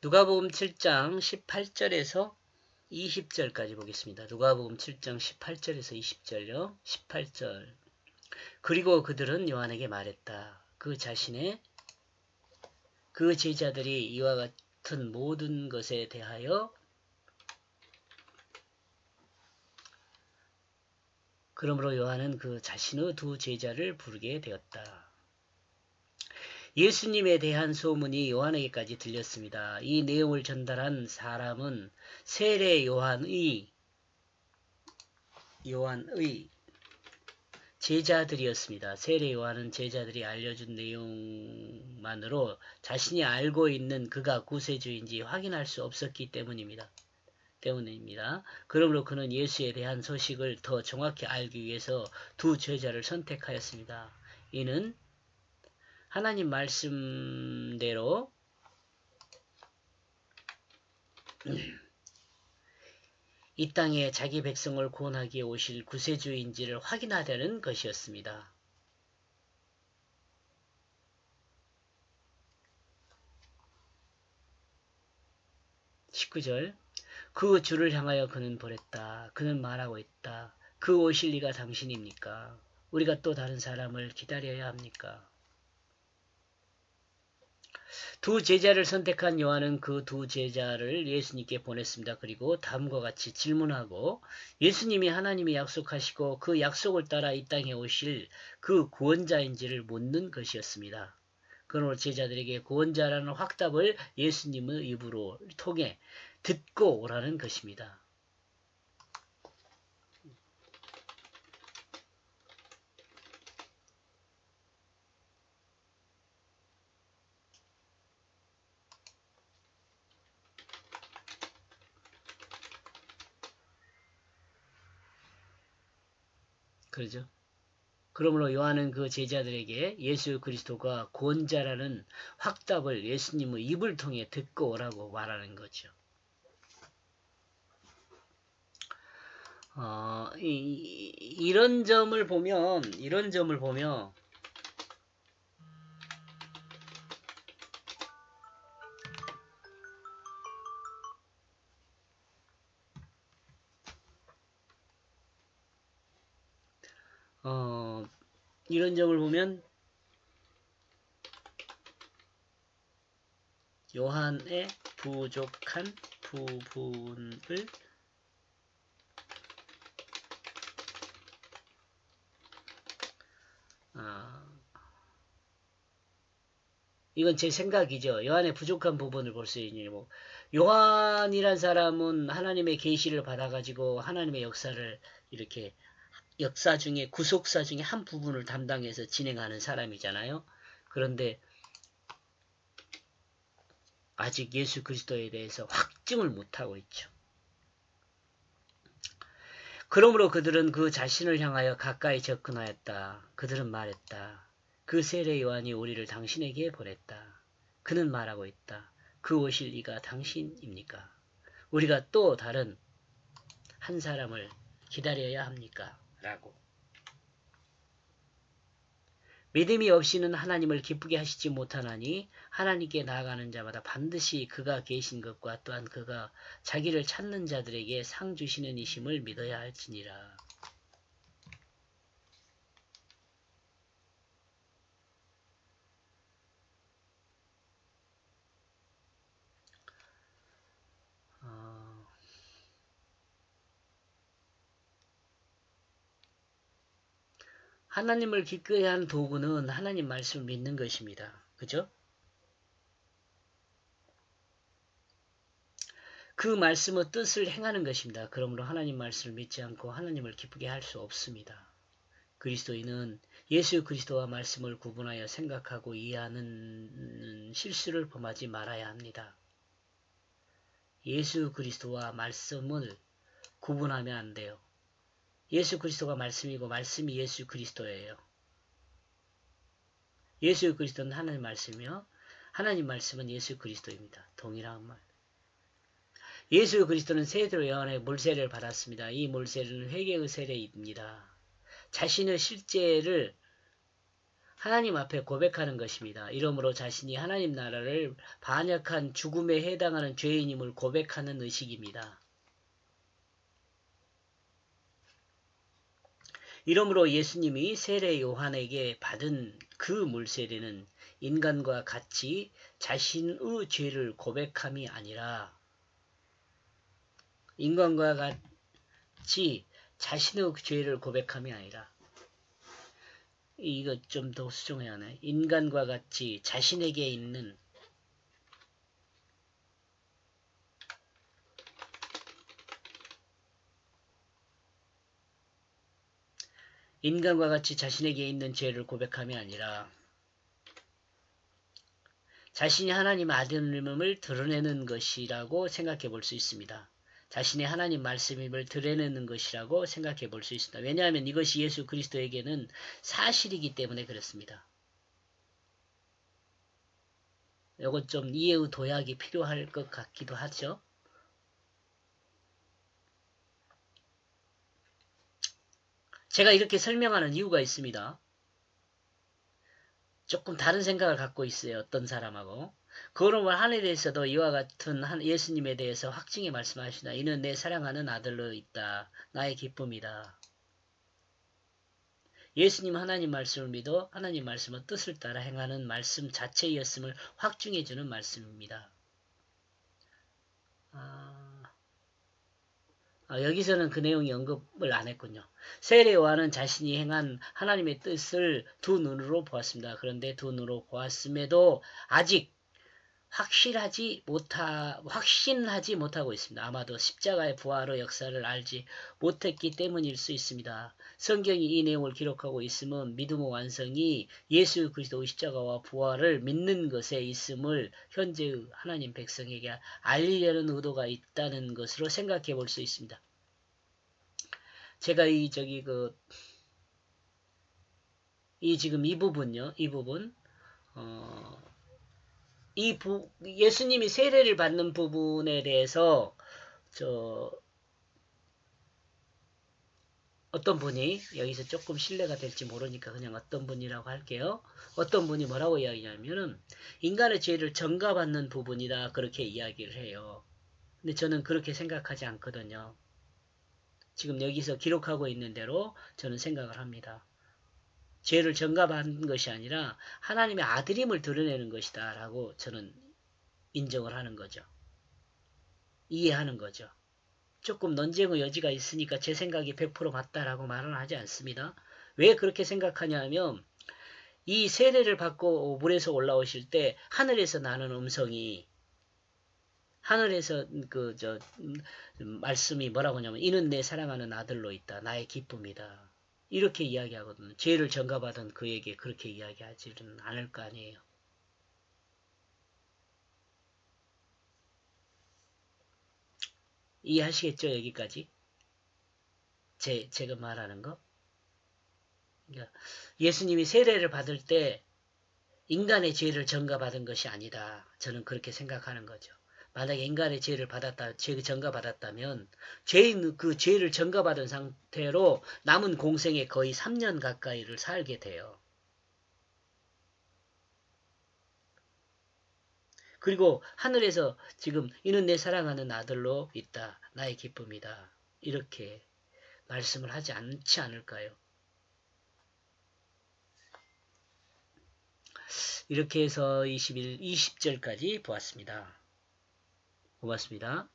누가복음 7장 18절에서 20절까지 보겠습니다. 누가복음 7장 18절에서 20절요. 18절. 그리고 그들은 요한에게 말했다. 그 자신의 그 제자들이 이와 같은 모든 것에 대하여 그러므로 요한은 그 자신의 두 제자를 부르게 되었다. 예수님에 대한 소문이 요한에게까지 들렸습니다. 이 내용을 전달한 사람은 세례 요한의 제자들이었습니다. 세례 요한은 제자들이 알려준 내용만으로 자신이 알고 있는 그가 구세주인지 확인할 수 없었기 때문입니다. 그러므로 그는 예수에 대한 소식을 더 정확히 알기 위해서 두 제자를 선택하였습니다. 이는 하나님 말씀대로 이 땅에 자기 백성을 구원하기에 오실 구세주인지를 확인하려는 것이었습니다. 19절. 그 주를 향하여 그는 보냈다. 그는 말하고 있다. 그 오실 이가 당신입니까? 우리가 또 다른 사람을 기다려야 합니까? 두 제자를 선택한 요한은 그 두 제자를 예수님께 보냈습니다. 그리고 다음과 같이 질문하고 예수님이 하나님이 약속하시고 그 약속을 따라 이 땅에 오실 그 구원자인지를 묻는 것이었습니다. 그러므로 제자들에게 구원자라는 확답을 예수님의 입으로 통해 듣고 오라는 것입니다. 그러죠. 그러므로 요한은 그 제자들에게 예수 그리스도가 구원자라는 확답을 예수님의 입을 통해 듣고 오라고 말하는 거죠. 이런 점을 보면 요한의 부족한 부분을 이건 제 생각이죠. 요한의 부족한 부분을 볼 수 있는 요한이란 사람은 하나님의 계시를 받아가지고 하나님의 역사를 이렇게 역사 중에 구속사 중에 한 부분을 담당해서 진행하는 사람이잖아요. 그런데 아직 예수 그리스도에 대해서 확증을 못하고 있죠. 그러므로 그들은 그 자신을 향하여 가까이 접근하였다. 그들은 말했다. 그 세례 요한이 우리를 당신에게 보냈다. 그는 말하고 있다. 그 오실 이가 당신입니까? 우리가 또 다른 한 사람을 기다려야 합니까? 라고. 믿음이 없이는 하나님을 기쁘게 하시지 못하나니 하나님께 나아가는 자마다 반드시 그가 계신 것과 또한 그가 자기를 찾는 자들에게 상 주시는 이심을 믿어야 할지니라. 하나님을 기쁘게 하는 도구는 하나님 말씀을 믿는 것입니다. 그죠? 그 말씀의 뜻을 행하는 것입니다. 그러므로 하나님 말씀을 믿지 않고 하나님을 기쁘게 할 수 없습니다. 그리스도인은 예수 그리스도와 말씀을 구분하여 생각하고 이해하는 실수를 범하지 말아야 합니다. 예수 그리스도와 말씀을 구분하면 안 돼요. 예수 그리스도가 말씀이고 말씀이 예수 그리스도예요. 예수 그리스도는 하나님 말씀이요. 하나님 말씀은 예수 그리스도입니다. 동일한 말. 예수 그리스도는 세례 요한의 물세례를 받았습니다. 이 물세례는 회개의 세례입니다. 자신의 실제를 하나님 앞에 고백하는 것입니다. 이러므로 자신이 하나님 나라를 반역한 죽음에 해당하는 죄인임을 고백하는 의식입니다. 이러므로 예수님이 세례 요한에게 받은 그 물세례는 인간과 같이 자신의 죄를 고백함이 아니라 인간과 같이 자신의 죄를 고백함이 아니라 이거 좀 더 수정해야 하네. 인간과 같이 자신에게 있는 인간과 같이 자신에게 있는 죄를 고백함이 아니라 자신이 하나님 아들임을 드러내는 것이라고 생각해 볼 수 있습니다. 자신의 하나님 말씀임을 드러내는 것이라고 생각해 볼 수 있습니다. 왜냐하면 이것이 예수 그리스도에게는 사실이기 때문에 그렇습니다. 이것 좀 이해의 도약이 필요할 것 같기도 하죠. 제가 이렇게 설명하는 이유가 있습니다. 조금 다른 생각을 갖고 있어요. 어떤 사람하고. 그러면 하늘에서도 이와 같은 예수님에 대해서 확증해 말씀하시나 이는 내 사랑하는 아들로 있다. 나의 기쁨이다. 예수님 하나님 말씀을 믿어 하나님 말씀의 뜻을 따라 행하는 말씀 자체였음을 확증해 주는 말씀입니다. 여기서는 그 내용이 언급을 안 했군요. 세례 요한은 자신이 행한 하나님의 뜻을 두 눈으로 보았습니다. 그런데 두 눈으로 보았음에도 아직 확신하지 못하고 있습니다. 아마도 십자가의 부활의 역사를 알지 못했기 때문일 수 있습니다. 성경이 이 내용을 기록하고 있음은 믿음의 완성이 예수 그리스도의 십자가와 부활을 믿는 것에 있음을 현재의 하나님 백성에게 알리려는 의도가 있다는 것으로 생각해 볼 수 있습니다. 제가 지금 이 부분요, 이 부분, 예수님이 세례를 받는 부분에 대해서 어떤 분이 여기서 조금 신뢰가 될지 모르니까 그냥 어떤 분이라고 할게요. 어떤 분이 뭐라고 이야기하냐면은 인간의 죄를 전가받는 부분이다 그렇게 이야기를 해요. 근데 저는 그렇게 생각하지 않거든요. 지금 여기서 기록하고 있는 대로 저는 생각을 합니다. 죄를 전가받는 것이 아니라 하나님의 아들임을 드러내는 것이다 라고 저는 인정을 하는 거죠. 이해하는 거죠. 조금 논쟁의 여지가 있으니까 제 생각이 100% 맞다라고 말은 하지 않습니다. 왜 그렇게 생각하냐 하면 이 세례를 받고 물에서 올라오실 때 하늘에서 나는 음성이 하늘에서 말씀이 뭐라고 하냐면 이는 내 사랑하는 아들로 있다. 나의 기쁨이다. 이렇게 이야기하거든요. 죄를 전가받은 그에게 그렇게 이야기하지는 않을 거 아니에요. 이해하시겠죠? 여기까지? 제가 말하는 거? 그러니까 예수님이 세례를 받을 때 인간의 죄를 전가받은 것이 아니다. 저는 그렇게 생각하는 거죠. 만약에 인간의 죄를 전가받았다면 그 죄를 전가받은 상태로 남은 공생에 거의 3년 가까이를 살게 돼요. 그리고 하늘에서 지금 이는 내 사랑하는 아들로 있다. 나의 기쁨이다. 이렇게 말씀을 하지 않지 않을까요? 이렇게 해서 20절까지 보았습니다. 고맙습니다.